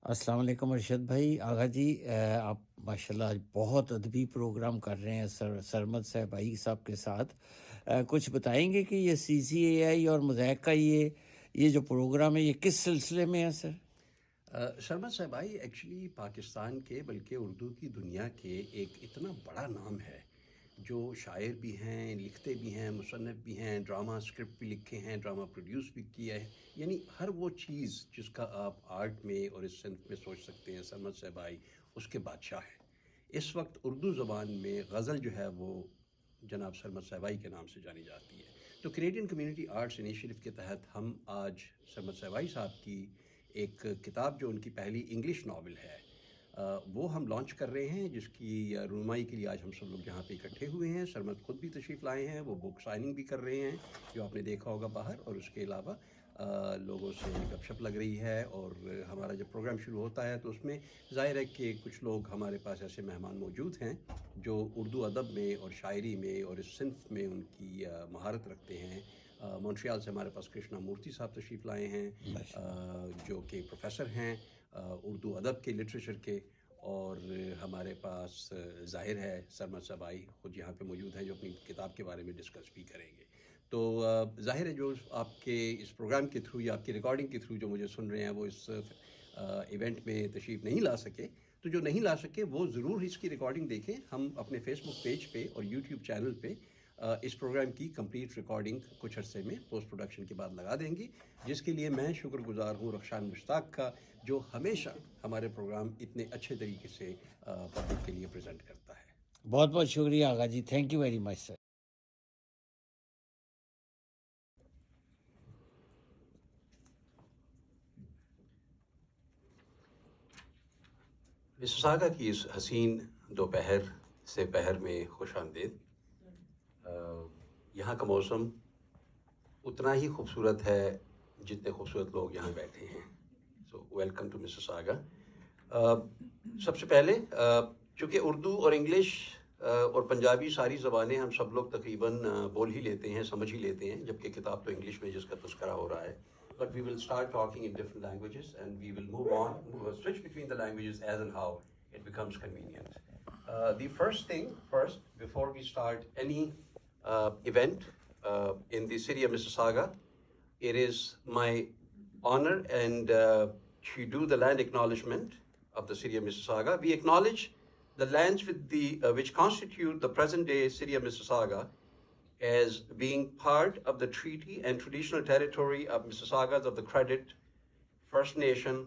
السلام علیکم ارشد بھائی. آغا جی آپ ماشاءاللہ آج بہت ادبی پروگرام کر رہے ہیں سرمد صہبائی صاحب کے ساتھ. کچھ بتائیں گے کہ یہ CCAI اور موزیک کا یہ جو پروگرام ہے یہ کس سلسلے میں ہے سر؟ سرمد سہبائی ایکچولی پاکستان کے بلکہ اردو کی دنیا کے ایک اتنا بڑا نام ہے جو شاعر بھی ہیں، لکھتے بھی ہیں، مصنف بھی ہیں، ڈرامہ اسکرپٹ بھی لکھے ہیں، ڈرامہ پروڈیوس بھی کیا ہے. یعنی ہر وہ چیز جس کا آپ آرٹ میں اور اس صنف میں سوچ سکتے ہیں، سرمد سہبائی اس کے بادشاہ ہیں. اس وقت اردو زبان میں غزل جو ہے وہ جناب سرمد سہبائی کے نام سے جانی جاتی ہے. تو کینیڈین کمیونٹی آرٹس انیشیٹو کے تحت ہم آج سرمد سہبائی صاحب کی ایک کتاب جو ان کی پہلی انگلش ناول ہے وہ ہم لانچ کر رہے ہیں، جس کی رونمائ کے لیے آج ہم سب لوگ یہاں پہ اکٹھے ہوئے ہیں. سرمد خود بھی تشریف لائے ہیں، وہ بک سائننگ بھی کر رہے ہیں جو آپ نے دیکھا ہوگا باہر، اور اس کے علاوہ لوگوں سے گپ شپ لگ رہی ہے. اور ہمارا جب پروگرام شروع ہوتا ہے تو اس میں ظاہر ہے کہ کچھ لوگ ہمارے پاس ایسے مہمان موجود ہیں جو اردو ادب میں اور شاعری میں اور اس صنف میں ان کی مہارت رکھتے ہیں. مونٹریال سے ہمارے پاس کرشنا مورتی صاحب تشریف لائے ہیں جو کہ پروفیسر ہیں اردو ادب کے، لٹریچر کے. اور ہمارے پاس ظاہر ہے سرمد سہبائی خود یہاں پہ موجود ہیں جو اپنی کتاب کے بارے میں ڈسکس بھی کریں گے. تو ظاہر ہے جو آپ کے اس پروگرام کے تھرو یا آپ کی ریکارڈنگ کے تھرو جو مجھے سن رہے ہیں وہ اس ایونٹ میں تشریف نہیں لا سکے، تو جو نہیں لا سکے وہ ضرور اس کی ریکارڈنگ دیکھیں. ہم اپنے فیس بک پیج پہ اور یوٹیوب چینل پہ اس پروگرام کی کمپلیٹ ریکارڈنگ کچھ عرصے میں پوسٹ پروڈکشن کے بعد لگا دیں گے، جس کے لیے میں شکر گزار ہوں رخشان مشتاق کا، جو ہمیشہ ہمارے پروگرام اتنے اچھے طریقے سے پبلک کے لیے پریزنٹ کرتا ہے. بہت بہت شکریہ آغا جی. تھینک یو ویری مچ سر. مساساگا کی اس حسین دوپہر سے پہر میں خوش آمدید. یہاں کا موسم اتنا ہی خوبصورت ہے جتنے خوبصورت لوگ یہاں بیٹھے ہیں. So welcome to مساساگا. سب سے پہلے چونکہ اردو اور انگلش اور پنجابی ساری زبانیں ہم سب لوگ تقریباً بول ہی لیتے ہیں، سمجھ ہی لیتے ہیں، جبکہ کتاب تو انگلش میں جس کا تذکرہ ہو رہا ہے. But we will start talking in different languages and we will switch between the languages as and how it becomes convenient. The first, before we start any event in the city of Mississauga, it is my honor and to do the land acknowledgement of the city of Mississauga. We acknowledge the lands which constitute the present-day city of Mississauga as being part of the treaty and traditional territory of Mississaugas of the Credit, First Nation,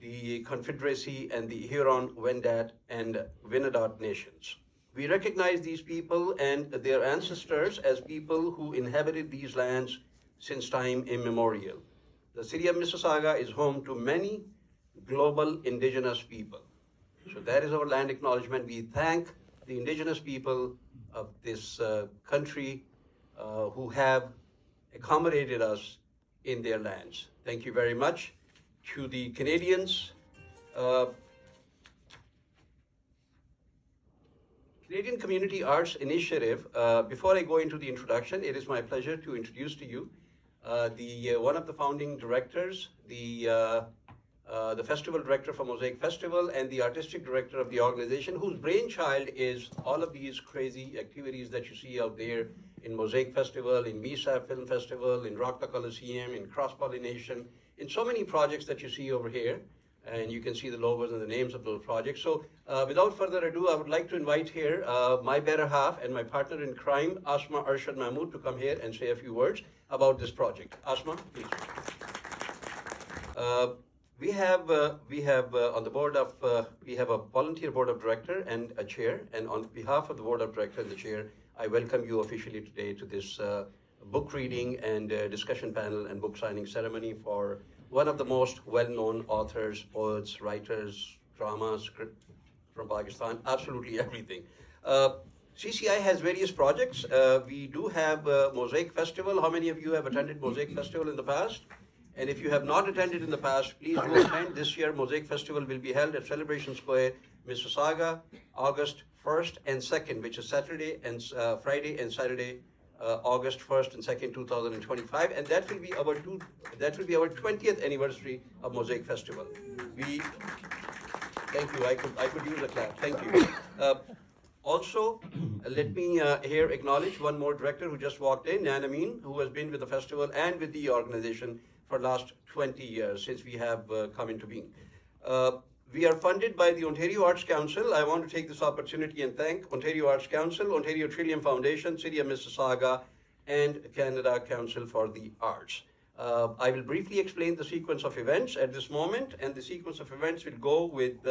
the Confederacy, and the Huron-Wendat and Wendat nations. We recognize these people and their ancestors as people who inhabited these lands since time immemorial. The city of Mississauga is home to many global indigenous people. So that is our land acknowledgement. We thank the indigenous people of this country who have accommodated us in their lands. Thank you very much. To the Canadians, Canadian Community Arts Initiative, before I go into the introduction, it is my pleasure to introduce to you one of the founding directors, the festival director for Mosaic Festival, and the artistic director of the organization, whose brainchild is all of these crazy activities that you see out there in Mosaic Festival, in Mesa Film Festival, in Rock the Coliseum, in Cross Pollination, in so many projects that you see over here. And you can see the logos and the names of those projects. So without further ado, I would like to invite here my better half and my partner in crime, Asma Arshad Mahmood, to come here and say a few words about this project. Asma, please. We have on the board of, we have a volunteer board of director and a chair. And on behalf of the board of director and the chair, I welcome you officially today to this book reading and discussion panel and book signing ceremony for one of the most well-known authors, poets, writers, dramas, script from Pakistan, absolutely everything. CCI has various projects. We do have Mosaic Festival. How many of you have attended Mosaic Festival in the past? And if you have not attended in the past, please do attend. This year, Mosaic Festival will be held at Celebration Square, Mississauga, August 1st and 2nd, which is Saturday and Friday and Saturday, August 1st and 2nd, 2025, and that will be our 20th anniversary of Mosaic Festival. Thank you. I could use a clap. Thank you. Also, let me here acknowledge one more director who just walked in, Janamin, who has been with the festival and with the organization for the last 20 years since we have come into being. We are funded by the Ontario Arts Council. I want to take this opportunity and thank Ontario Arts Council, Ontario Trillium Foundation, City of Mississauga, and Canada Council for the Arts. I will briefly explain the sequence of events at this moment, and the sequence of events will go with,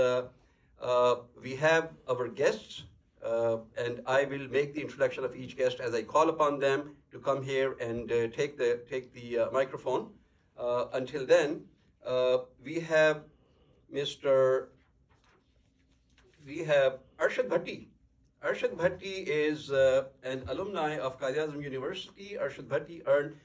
we have our guests, and I will make the introduction of each guest as I call upon them to come here and take the microphone. Until then, we have Arshad Bhatti. Arshad Bhatti is an alumni of Quaid-e-Azam University. Arshad Bhatti earned,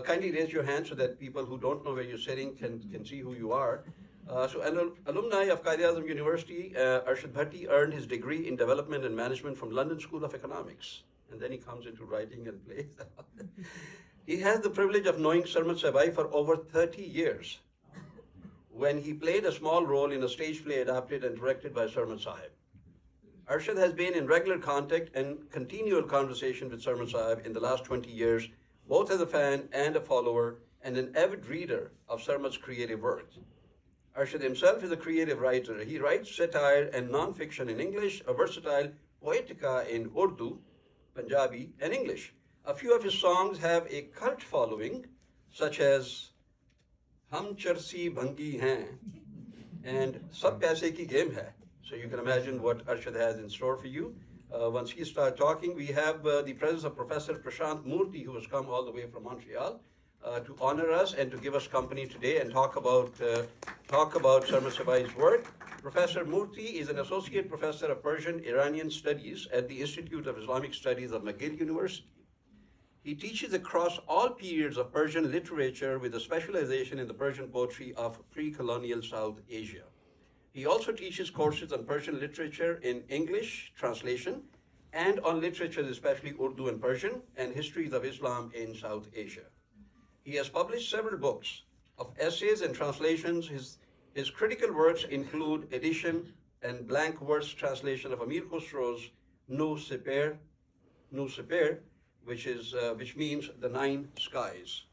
kindly raise your hand so that people who don't know where you're sitting can see who you are. So an alumni of Quaid-e-Azam University, Arshad Bhatti earned his degree in development and management from London School of Economics. And then he comes into writing and plays. He has the privilege of knowing Sarmad Sehbai for over 30 years, when he played a small role in a stage play adapted and directed by Sarmad Sahib. Arshad has been in regular contact and continual conversation with Sarmad Sahib in the last 20 years, both as a fan and a follower, and an avid reader of Sarmad's creative work. Arshad himself is a creative writer. He writes satire and non-fiction in English, a versatile poetica in Urdu, Punjabi, and English. A few of his songs have a cult following, such as Hum Charsi Bhangi Hain and Sab Paise Ki Game Hai. So you can imagine what Arshad has in store for you. Once he starts talking, we have the presence of Professor Prashant Murthy, who has come all the way from Montreal to honor us and to give us company today and talk about Sarmad Sehbai's work. Professor Murthy is an associate professor of Persian Iranian Studies at the Institute of Islamic Studies of McGill University. He teaches across all periods of Persian literature with a specialization in the Persian poetry of pre-colonial South Asia. He also teaches courses on Persian literature in English translation and on literatures, especially Urdu and Persian, and histories of Islam in South Asia. He has published several books of essays and translations. His critical works include edition and blank verse translation of Amir Khusro's Nu Seper, which means the nine skies.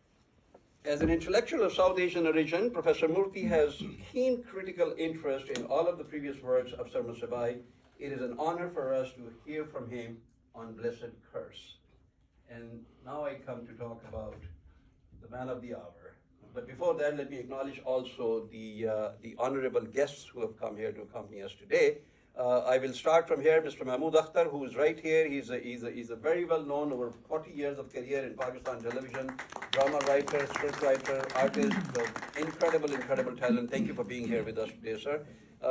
As an intellectual of South Asian origin, Professor Murthy has keen critical interest in all of the previous works of Sarmad Sehbai. It is an honor for us to hear from him on Blessed Curse. And now I come to talk about the man of the hour. But before that, let me acknowledge also the honorable guests who have come here to accompany us today. I will start from here, Mr. Mahmood Akhtar, who is right here. He's a very well-known, over 40 years of career in Pakistan television, drama writer, script writer, artist, incredible talent. Thank you for being here with us today, sir.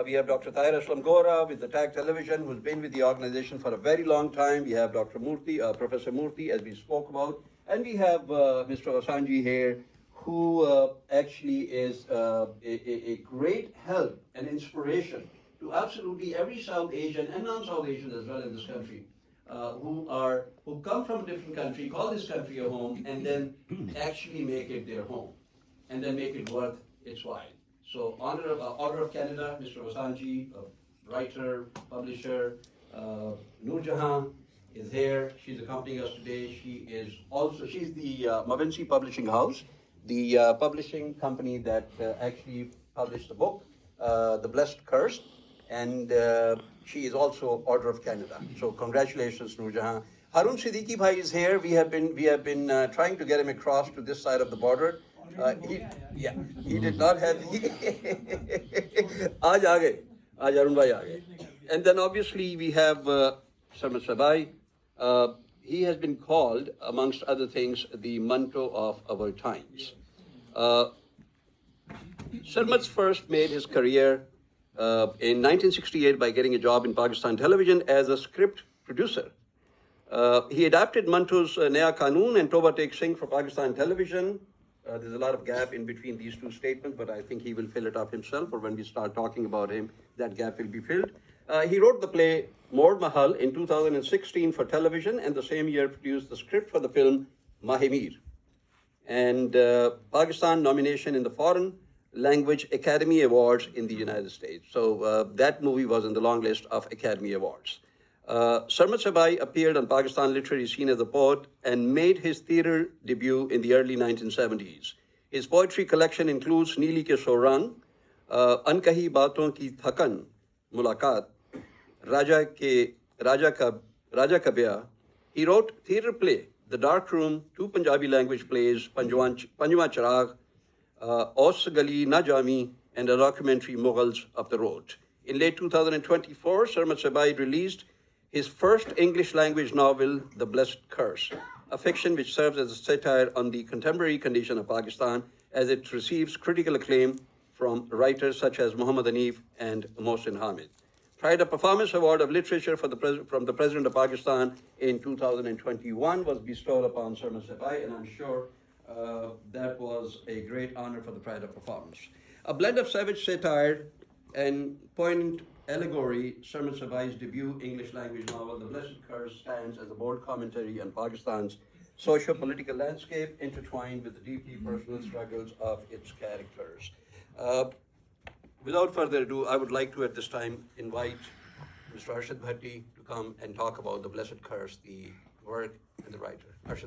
We have Dr. Tahir Aslam Gora with the Tag Television, who's been with the organization for a very long time. We have Dr. Murthy, Professor Murthy, as we spoke about. And we have Mr. Vasanji here, who actually is a great help and inspiration to absolutely every South Asian and non-South Asian as well in this country, who come from a different country, call this country a home, and then actually make it their home, and then make it worth its while. So, Order of Canada, Mr. Vasanji, a writer, publisher. Noor Jahan is here. She's accompanying us today. She's the Mavinci Publishing House, the publishing company that actually published the book, The Blessed Curse. And she is also Order of Canada. So congratulations, Noor Jahan. Harun Siddiqui bhai is here. We have been trying to get him across to this side of the border. He did not have. Aaj aa gaye. Aaj Harun bhai aa gaye. And then obviously we have Sarmad Sehbai. He has been called, amongst other things, the Manto of our times. Sarmad's first made his career in 1968 by getting a job in Pakistan television as a script producer. He adapted Manto's Naya Qanun and Toba Tek Singh for Pakistan television. There's a lot of gap in between these two statements, but I think he will fill it up himself, or when we start talking about him, that gap will be filled. He wrote the play Mor Mahal in 2016 for television, and the same year produced the script for the film Mahimir. And Pakistan nomination in the Foreign Language Academy Awards in the United States. So that movie was in the long list of Academy Awards. Sarmad Sehbai appeared on Pakistan literary scene as a poet and made his theatre debut in the early 1970s. His poetry collection includes Neeli Ke Sorang, Ankahi Baaton Ki Thakan, Mulaqat, Raja Ka Bya. He wrote theatre play, The Dark Room, 2 Punjabi language plays, Panjwa Chirag, Aus Gali Na Jami, and a documentary Mughals of the Road. In late 2024, Sarmad Sehbai released his first English language novel, The Blessed Curse, a fiction which serves as a satire on the contemporary condition of Pakistan as it receives critical acclaim from writers such as Muhammad Hanif and Mohsin Hamid. Pride of Performance Award of Literature from the President of Pakistan in 2021 was bestowed upon Sarmad Sehbai, and I'm sure that was a great honor for the Pride of Performance. A blend of savage satire and poignant allegory, Sarmad Sehbai's debut English language novel, The Blessed Curse, stands as a bold commentary on Pakistan's socio-political landscape, intertwined with the deeply personal struggles of its characters. Without further ado, I would like to at this time invite Mr. Arshad Bhatti to come and talk about The Blessed Curse, the work and the writer. Arshad.